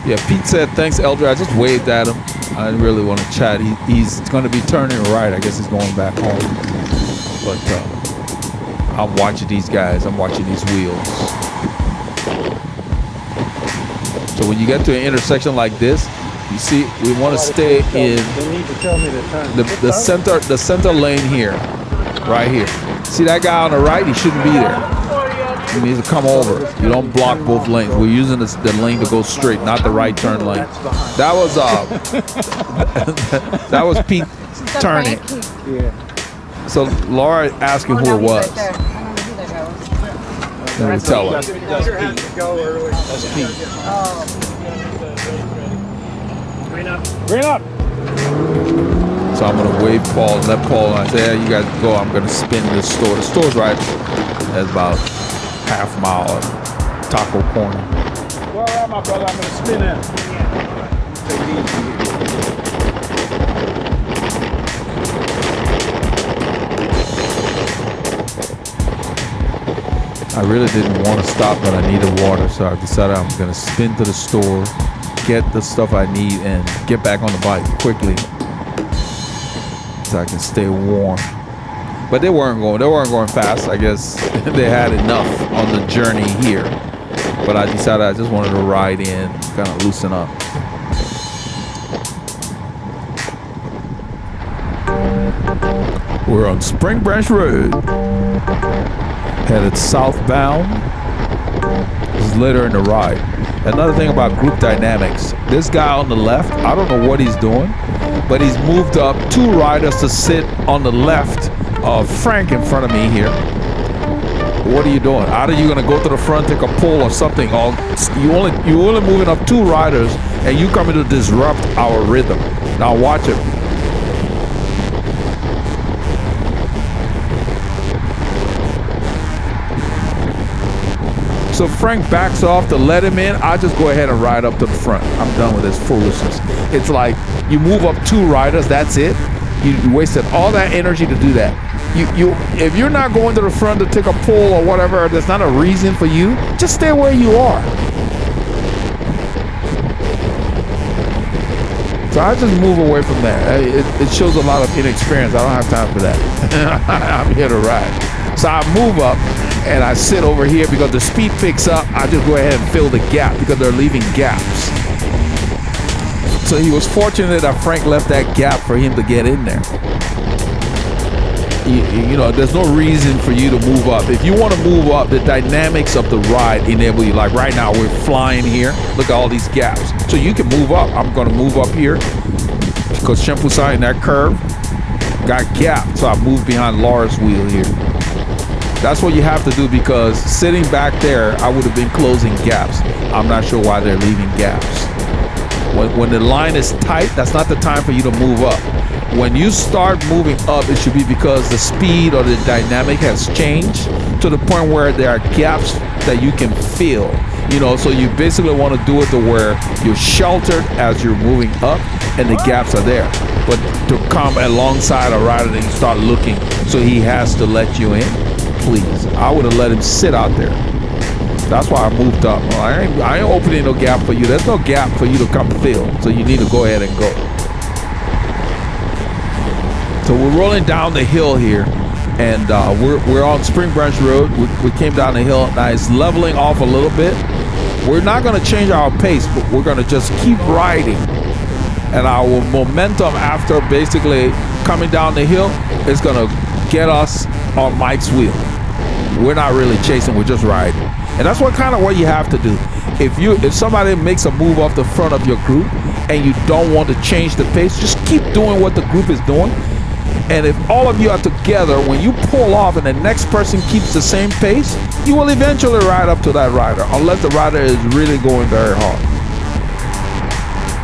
Yeah, Pete said, thanks, Elder. I just waved at him. I didn't really want to chat. He's going to be turning right. I guess he's going back home. But I'm watching these guys. I'm watching these wheels. So when you get to an intersection like this, you see, we want to stay in They need to tell me to turn. the center lane here, right here. See that guy on the right? He shouldn't be there. He needs to come over. You don't block both lanes. We're using the lane to go straight, not the right turn lane. That was that was Pete turning. Yeah. So Laura asking who it was. Let me tell her. That's Pete. That's Pete. Green up. So I'm gonna wave Paul, let Paul, and I say, hey, you guys go. I'm gonna spin this store. The store's right. That's about half mile of taco corner. Go around, my brother. I'm gonna spin in. Take it easy. I really didn't want to stop, but I needed water, so I decided I'm gonna spin to the store, get the stuff I need, and get back on the bike quickly so I can stay warm. But they weren't going fast. I guess they had enough on the journey here. But I decided I just wanted to ride in, kind of loosen up. We're on Springbranch Road, headed southbound. This is later in the ride. Another thing about group dynamics, this guy on the left, I don't know what he's doing, but he's moved up 2 riders to sit on the left of Frank in front of me here. What are you doing? Either you're gonna go to the front, take a pull or something, or you're only moving up 2 riders and you coming to disrupt our rhythm. Now watch it. So Frank backs off to let him in. I just go ahead and ride up to the front. I'm done with this foolishness. It's like you move up 2 riders, that's it. You wasted all that energy to do that. If you're not going to the front to take a pull or whatever, there's not a reason for you. Just stay where you are. So I just move away from that. It shows a lot of inexperience. I don't have time for that. I'm here to ride. So I move up and I sit over here because the speed picks up. I just go ahead and fill the gap because they're leaving gaps. So he was fortunate that Frank left that gap for him to get in there. You know, there's no reason for you to move up. If you want to move up, the dynamics of the ride enable you. Like right now, we're flying here. Look at all these gaps. So you can move up. I'm going to move up here because Shempusai in that curve got gap. So I moved behind Laura's wheel here. That's what you have to do because sitting back there, I would have been closing gaps. I'm not sure why they're leaving gaps. When the line is tight, that's not the time for you to move up. When you start moving up, it should be because the speed or the dynamic has changed to the point where there are gaps that you can fill. You know, so you basically want to do it to where you're sheltered as you're moving up and the gaps are there. But to come alongside a rider and start looking, so he has to let you in, please. I would have let him sit out there. That's why I moved up. I ain't opening no gap for you. There's no gap for you to come fill. So you need to go ahead and go. So we're rolling down the hill here, and we're on Springbranch Road. We came down the hill. Now it's leveling off a little bit. We're not going to change our pace, but we're going to just keep riding. And our momentum after basically coming down the hill is going to get us on Mike's wheel. We're not really chasing, we're just riding. And that's what you have to do. If somebody makes a move off the front of your group and you don't want to change the pace, just keep doing what the group is doing. And if all of you are together, when you pull off and the next person keeps the same pace, you will eventually ride up to that rider, unless the rider is really going very hard.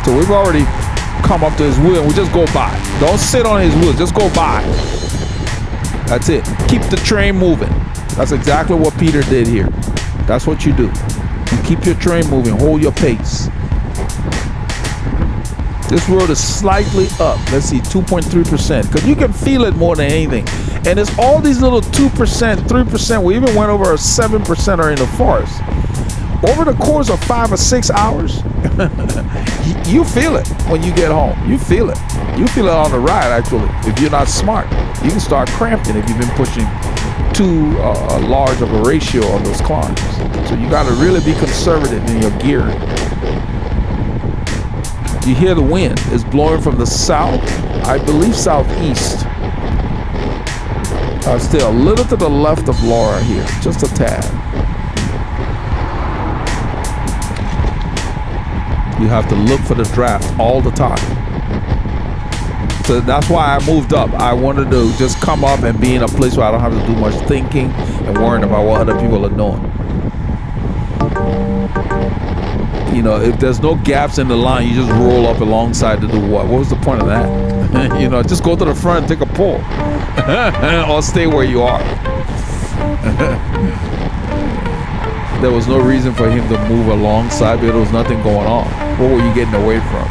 So we've already come up to his wheel and we just go by. Don't sit on his wheel, just go by. That's it. Keep the train moving. That's exactly what Peter did here. That's what you do. You keep your train moving, hold your pace. This road is slightly up. Let's see, 2.3%. Because you can feel it more than anything. And it's all these little 2%, 3%. We even went over a 7% are in the forest. Over the course of 5 or 6 hours, you feel it when you get home. You feel it. You feel it on the ride, actually. If you're not smart, you can start cramping if you've been pushing too large of a ratio on those climbs. So you got to really be conservative in your gearing. You hear the wind. It's blowing from the south, I believe southeast. I'll stay a little to the left of Laura here, just a tad. You have to look for the draft all the time. So that's why I moved up. I wanted to just come up and be in a place where I don't have to do much thinking and worrying about what other people are doing. You know, if there's no gaps in the line, you just roll up alongside to do what? What was the point of that? You know, just go to the front and take a pull. Or stay where you are. There was no reason for him to move alongside, but there was nothing going on. What were you getting away from?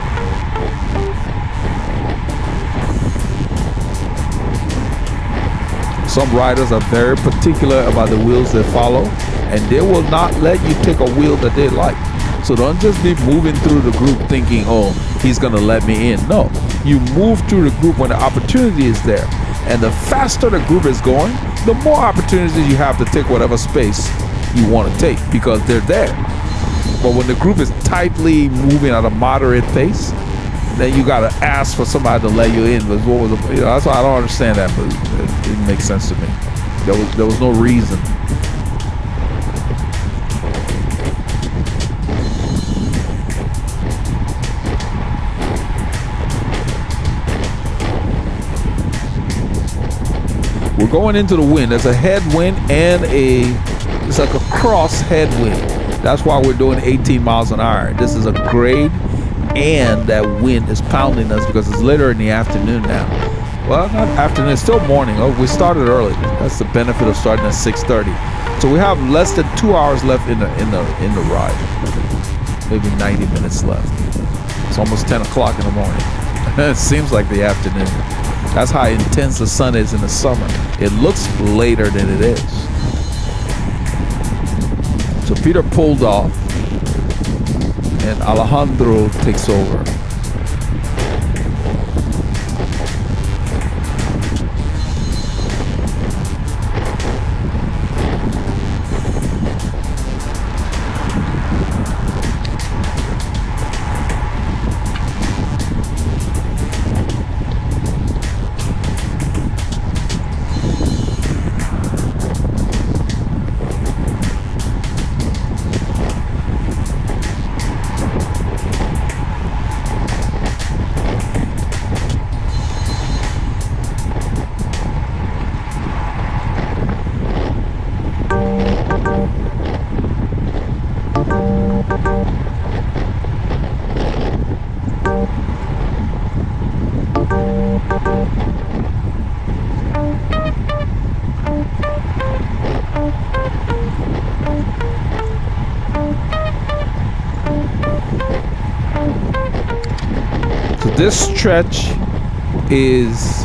Some riders are very particular about the wheels they follow, and they will not let you take a wheel that they like. So don't just be moving through the group thinking, oh, he's gonna let me in. No, you move through the group when the opportunity is there. And the faster the group is going, the more opportunities you have to take whatever space you want to take because they're there. But when the group is tightly moving at a moderate pace, then you gotta ask for somebody to let you in. But what was the, you know, that's why I don't understand that, but it makes sense to me. There was no reason. We're going into the wind. There's a headwind and it's like a cross headwind. That's why we're doing 18 miles an hour. This is a grade, and that wind is pounding us because it's later in the afternoon now. Well, not afternoon, it's still morning. Oh, we started early. That's the benefit of starting at 6:30. So we have less than 2 hours left in the ride. Maybe 90 minutes left. It's almost 10 o'clock in the morning. It seems like the afternoon. That's how intense the sun is in the summer. It looks later than it is. So Peter pulled off, and Alejandro takes over. This stretch is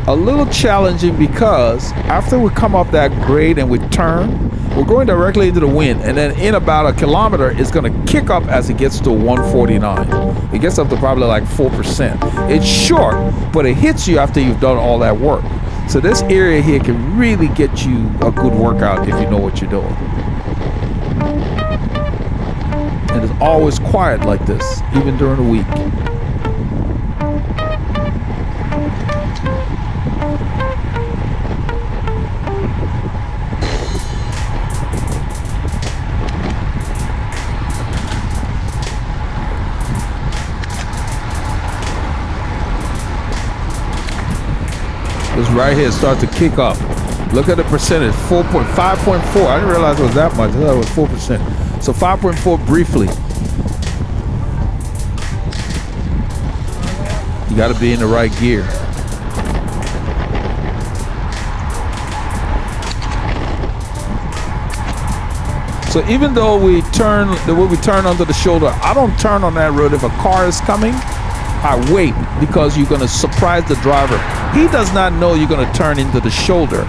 a little challenging because after we come up that grade and we turn, we're going directly into the wind, and then in about a kilometer it's going to kick up as it gets to 149. It gets up to probably like 4%. It's short, but it hits you after you've done all that work. So this area here can really get you a good workout if you know what you're doing. And it's always quiet like this, even during the week. This right here starts to kick up. Look at the percentage, 5.4. I didn't realize it was that much. I thought it was 4%. So 5.4 briefly. You got to be in the right gear. So even though we turn, the way we turn onto the shoulder, I don't turn on that road. If a car is coming, I wait because you're going to surprise the driver. He does not know you're going to turn into the shoulder.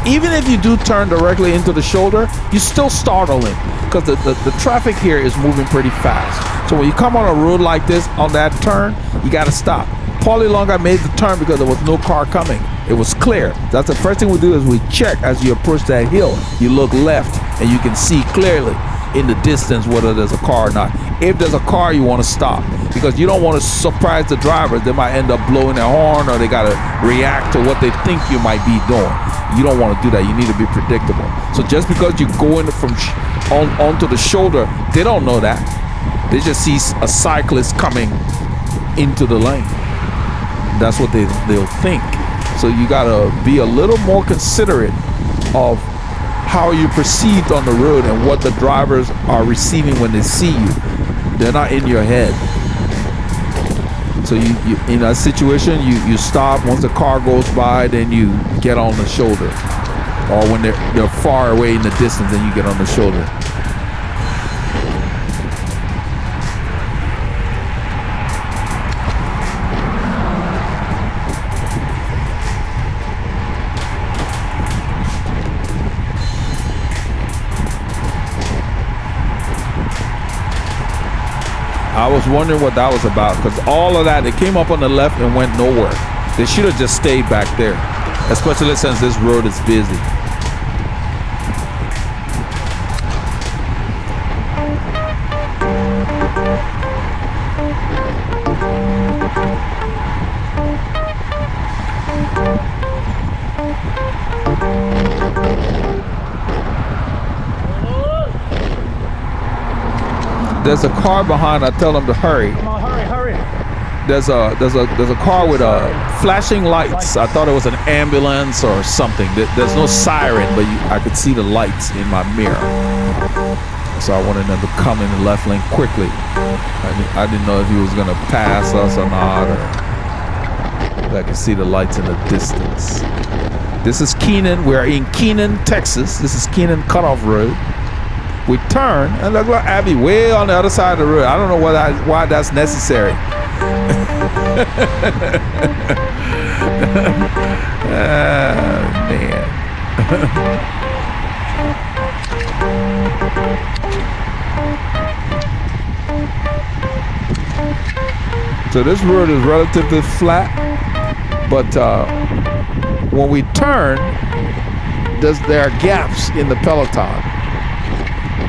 Even if you do turn directly into the shoulder, you still startle him because the traffic here is moving pretty fast. So when you come on a road like this, on that turn, you got to stop. Paulie Longa made the turn because there was no car coming. It was clear. That's the first thing we do is we check as you approach that hill. You look left and you can see clearly. in the distance whether there's a car or not. If there's a car, you want to stop because you don't want to surprise the drivers. They might end up blowing their horn or they got to react to what they think you might be doing. You don't want to do that. You need to be predictable. So just because you go in from onto the shoulder, they don't know that. They just see a cyclist coming into the lane. That's what they'll think. So you got to be a little more considerate of how you're perceived on the road and what the drivers are receiving when they see you. They're not in your head. So you in that situation, you stop. Once the car goes by, then you get on the shoulder. Or when they're far away in the distance, then you get on the shoulder. I was wondering what that was about because all of that, they came up on the left and went nowhere. They should have just stayed back there, especially since this road is busy. There's a car behind. I tell them to hurry. Come on, hurry. There's a car with flashing lights. I thought it was an ambulance or something. There's no siren, but I could see the lights in my mirror. So I wanted them to come in the left lane quickly. I didn't know if he was gonna pass us or not. I could see the lights in the distance. This is Keenan. We're in Keenan, Texas. This is Keenan Cutoff Road. We turn and look like Abby way on the other side of the road. I don't know why that's necessary. Man. So this road is relatively flat, but when we turn, there are gaps in the peloton.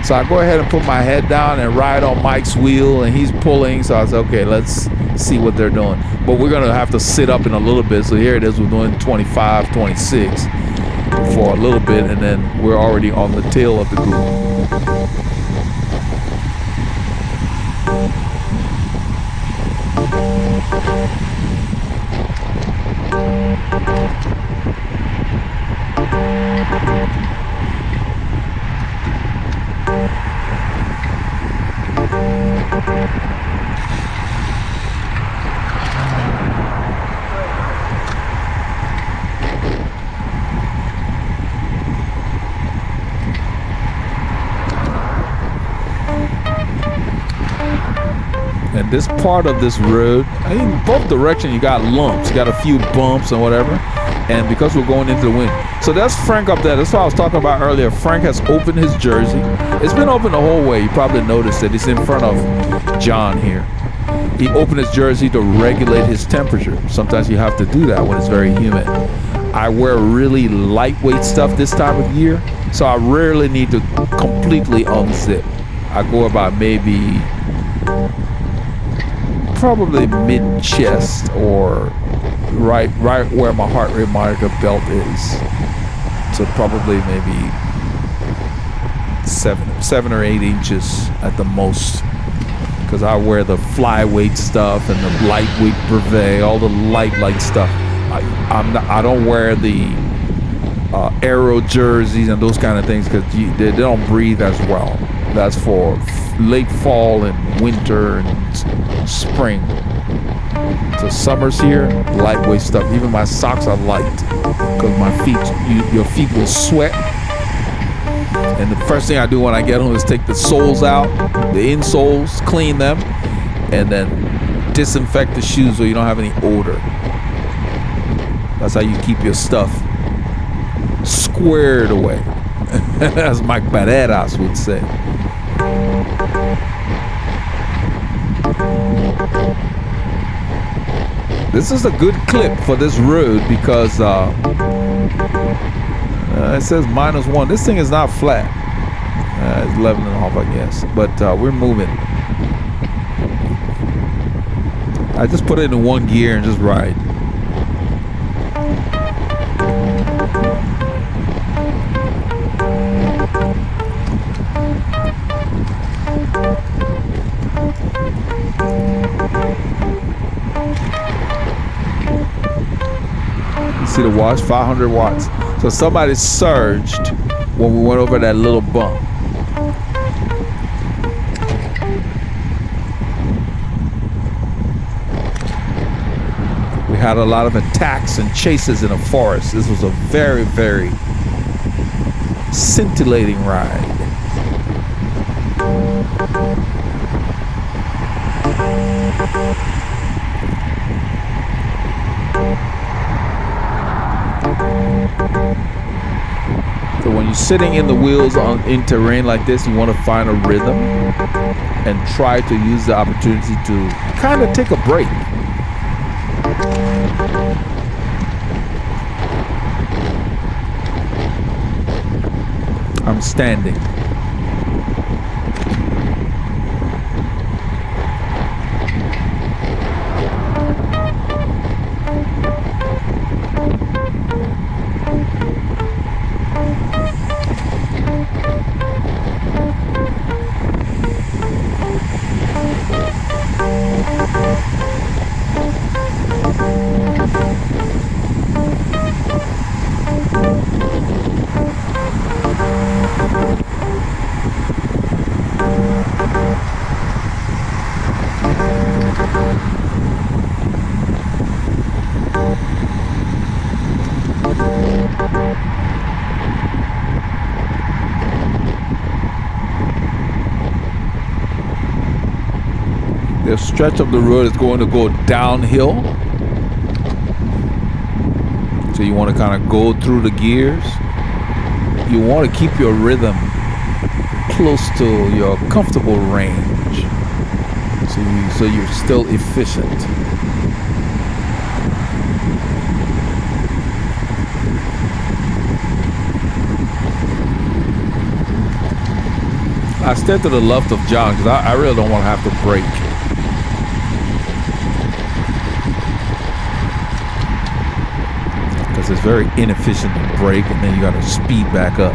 So I go ahead and put my head down and ride on Mike's wheel, and he's pulling. So I said, okay, let's see what they're doing. But we're going to have to sit up in a little bit. So here it is. We're doing 25, 26 for a little bit, and then we're already on the tail of the group. And this part of this road, I mean, both directions you got lumps, you got a few bumps and whatever, and because we're going into the wind. So that's Frank up there. That's what I was talking about earlier. Frank has opened his jersey. It's been open the whole way. You probably noticed that he's in front of John here. He opened his jersey to regulate his temperature. Sometimes you have to do that when it's very humid. I wear really lightweight stuff this time of year, so I rarely need to completely unzip. I go about maybe probably mid-chest or right where my heart rate monitor belt is. So probably maybe 7 or 8 inches at the most. Because I wear the flyweight stuff and the lightweight brevet, all the light stuff. I don't wear the aero jerseys and those kind of things because they don't breathe as well. That's for late fall and winter and spring. So summer's here, lightweight stuff. Even my socks are light because my feet, your feet will sweat. And the first thing I do when I get home is take the soles out, the insoles, clean them, and then disinfect the shoes so you don't have any odor. That's how you keep your stuff squared away. As Mike Barreras would say. This is a good clip for this road because it says -1. This thing is not flat. It's leveling off, I guess. But we're moving. I just put it in one gear and just ride. You see the watts? 500 watts. So somebody surged when we went over that little bump. We had a lot of attacks and chases in the forest. This was a very, very scintillating ride. So when you're sitting in the wheels in terrain like this, you want to find a rhythm and try to use the opportunity to kind of take a break. I'm standing. The stretch of the road is going to go downhill. So you want to kind of go through the gears. You want to keep your rhythm close to your comfortable range. So you're still efficient. I stay to the left of John because I really don't want to have to brake. Because it's very inefficient to brake and then you got to speed back up.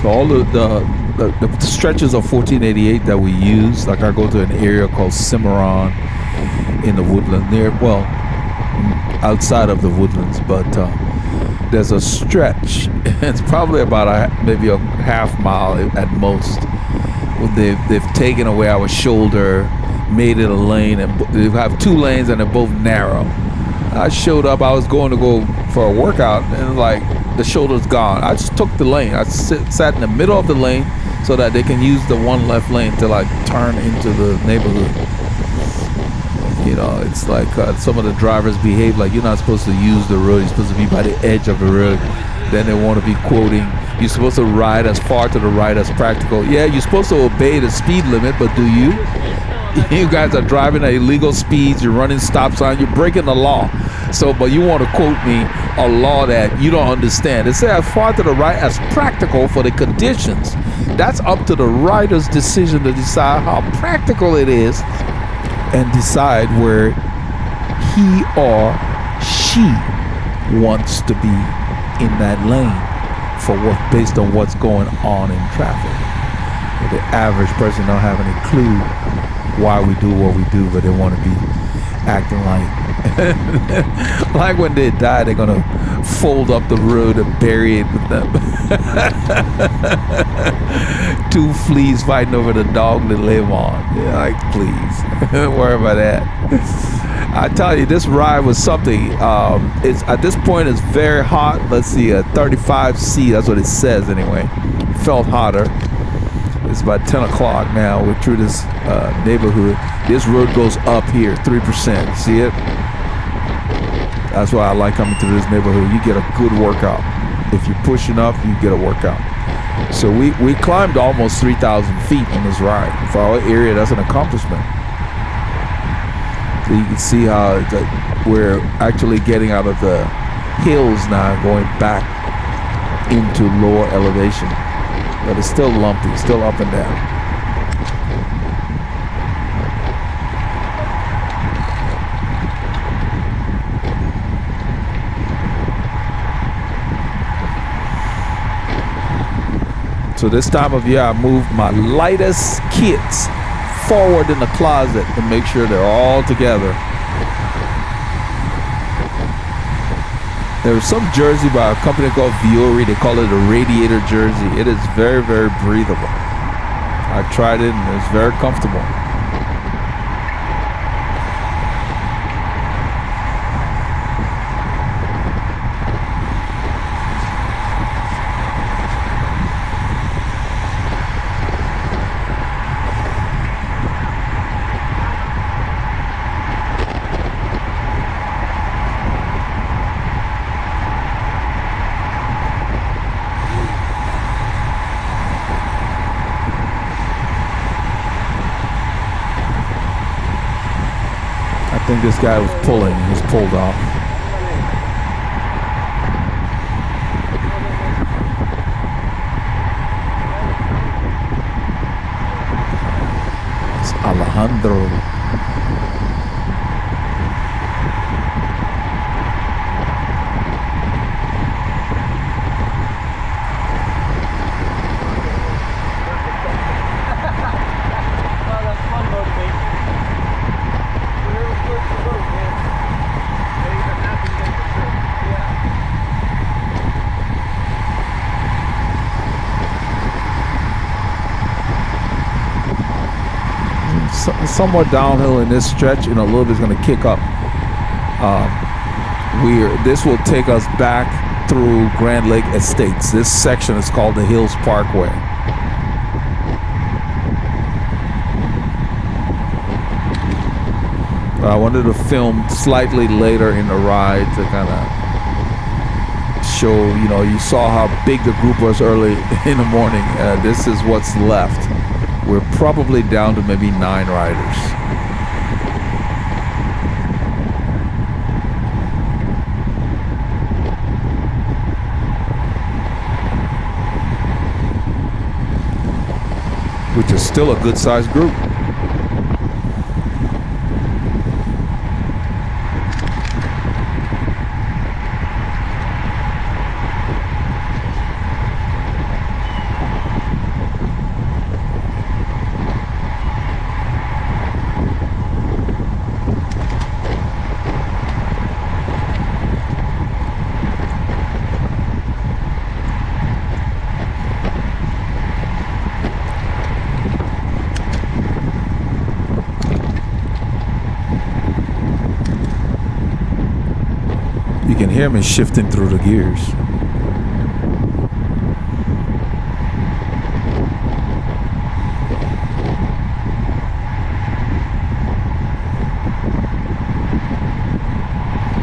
All the stretches of 1488 that we use, like I go to an area called Cimarron in the woodland outside of the woodlands, but there's a stretch. It's probably about maybe a half mile at most. They've taken away our shoulder, made it a lane, and they have two lanes and they're both narrow. I showed up, I was going to go for a workout, and like the shoulder's gone. I just took the lane. I sat in the middle of the lane so that they can use the one left lane to like turn into the neighborhood. You know, it's like some of the drivers behave like you're not supposed to use the road. You're supposed to be by the edge of the road. Then they want to be quoting, you're supposed to ride as far to the right as practical. Yeah, you're supposed to obey the speed limit, but do you? You guys are driving at illegal speeds, you're running stop signs, you're breaking the law. So, but you want to quote me a law that you don't understand. It says as far to the right as practical for the conditions. That's up to the rider's decision to decide how practical it is and decide where he or she wants to be in that lane for what, based on what's going on in traffic. But the average person don't have any clue why we do what we do, but they want to be acting like when they die they're gonna fold up the road and bury it with them. Two fleas fighting over the dog they live on. Yeah, like please don't worry about that. I tell you, this ride was something. It's at this point it's very hot. Let's see, 35°C, that's what it says anyway. Felt hotter. It's about 10 o'clock now. We're through this neighborhood. This road goes up here, 3%. See it? That's why I like coming through this neighborhood. You get a good workout. If you push enough, you get a workout. So we climbed almost 3,000 feet in this ride. For our area, that's an accomplishment. So you can see how we're actually getting out of the hills now, going back into lower elevation. But it's still lumpy, still up and down. So this time of year, I moved my lightest kits forward in the closet to make sure they're all together. There's some jersey by a company called Veloharmony. They call it a radiator jersey. It is very, very breathable. I tried it and it's very comfortable. I think this guy was pulling. He was pulled off. It's Alejandro. Somewhat downhill in this stretch, and a little bit is going to kick up. This will take us back through Grand Lake Estates. This section is called the Hills Parkway. I wanted to film slightly later in the ride to kind of show, you saw how big the group was early in the morning. This is what's left. We're probably down to maybe 9 riders. Which is still a good-sized group. You can hear me shifting through the gears.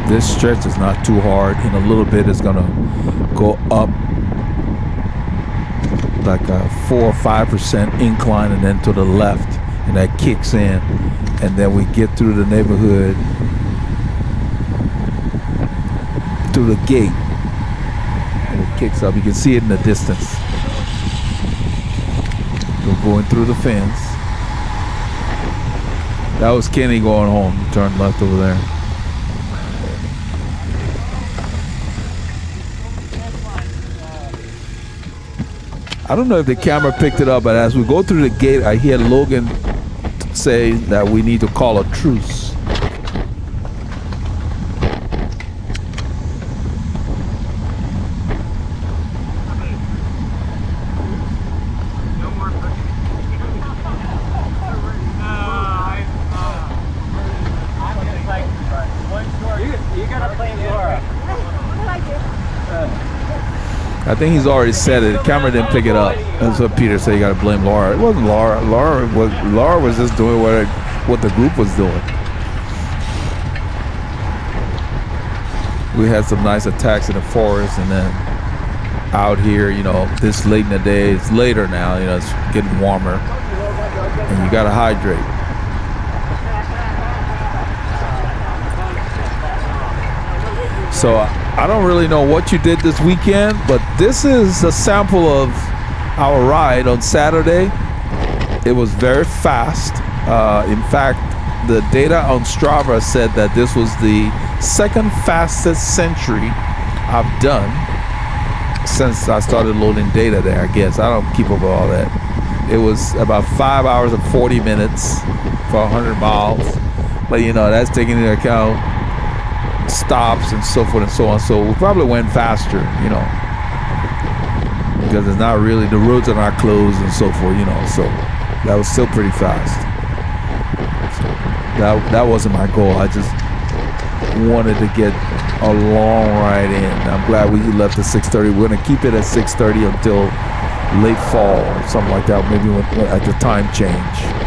This stretch is not too hard. In a little bit, it's gonna go up like a 4 or 5% incline, and then to the left, and that kicks in, and then we get through the neighborhood, through the gate, and it kicks up. You can see it in the distance. We're going through the fence. That was Kenny going home. He turned left over there. I don't know if the camera picked it up, but as we go through the gate, I hear Logan say that we need to call a truce. I think he's already said it. The camera didn't pick it up. That's what Peter said. You got to blame Laura. It wasn't Laura. Laura was just doing what the group was doing. We had some nice attacks in the forest, and then out here, you know, this late in the day, it's later now, you know, it's getting warmer, and you got to hydrate. So I don't really know what you did this weekend, but this is a sample of our ride on Saturday. It was very fast. In fact, the data on Strava said that this was the second fastest century I've done since I started loading data there, I guess. I don't keep up with all that. It was about 5 hours and 40 minutes for 100 miles. But, you know, that's taking into account stops and so forth and so on. So we probably went faster, you know, because it's not really, the roads are not closed and so forth, you know. So that was still pretty fast. So that wasn't my goal. I just wanted to get a long ride in. I'm glad we left at 6:30. We're going to keep it at 6:30 until late fall or something like that, maybe at the time change.